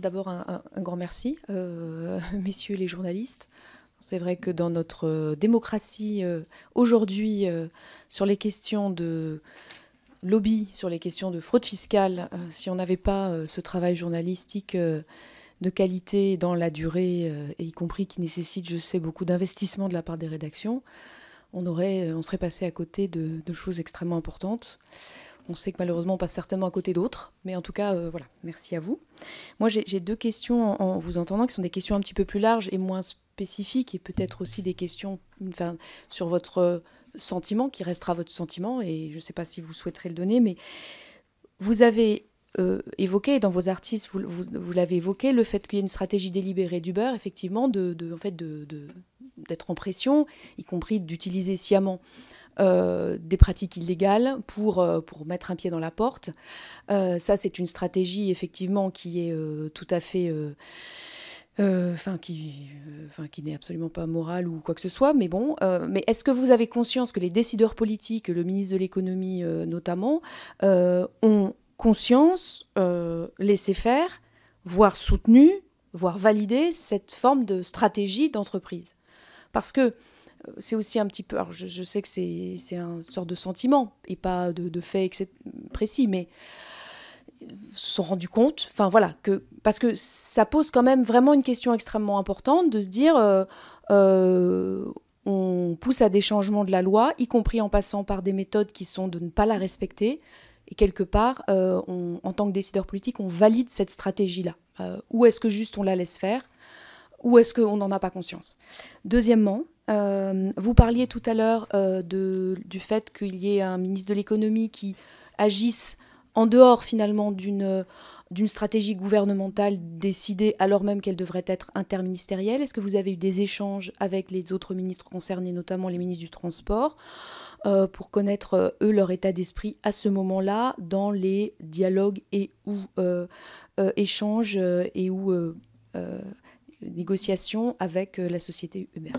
d'abord un grand merci, messieurs les journalistes. C'est vrai que dans notre démocratie aujourd'hui, sur les questions de lobby, sur les questions de fraude fiscale, si on n'avait pas ce travail journalistique de qualité dans la durée, et y compris qui nécessite, je sais, beaucoup d'investissement de la part des rédactions, on serait passé à côté de choses extrêmement importantes. On sait que malheureusement on passe certainement à côté d'autres, mais en tout cas, voilà, merci à vous. Moi, j'ai deux questions en vous entendant, qui sont des questions un petit peu plus larges et moins spécifiques, et peut-être aussi des questions sur votre sentiment, qui restera votre sentiment, et je ne sais pas si vous souhaiterez le donner, mais vous avez évoqué, dans vos artistes, vous l'avez évoqué, le fait qu'il y ait une stratégie délibérée d'Uber, effectivement, d'être en pression, y compris d'utiliser sciemment des pratiques illégales pour mettre un pied dans la porte. Ça, c'est une stratégie, effectivement, qui est tout à fait... qui n'est absolument pas morale ou quoi que ce soit, mais bon. Mais est-ce que vous avez conscience que les décideurs politiques, le ministre de l'économie notamment, ont conscience, laissé faire, voire soutenu, voire validé cette forme de stratégie d'entreprise? Parce que c'est aussi un petit peu... Alors je sais que c'est un sort de sentiment et pas de fait précis, mais se sont rendus compte, enfin voilà, parce que ça pose quand même vraiment une question extrêmement importante de se dire on pousse à des changements de la loi, y compris en passant par des méthodes qui sont de ne pas la respecter, et quelque part, en tant que décideur politique, on valide cette stratégie-là. Ou est-ce que juste on la laisse faire, ou est-ce qu'on n'en a pas conscience? Deuxièmement, vous parliez tout à l'heure du fait qu'il y ait un ministre de l'économie qui agisse en dehors finalement d'une stratégie gouvernementale décidée alors même qu'elle devrait être interministérielle. Est-ce que vous avez eu des échanges avec les autres ministres concernés, notamment les ministres du Transport, pour connaître, eux, leur état d'esprit à ce moment-là, dans les dialogues et ou échanges et ou négociations avec la société Uber?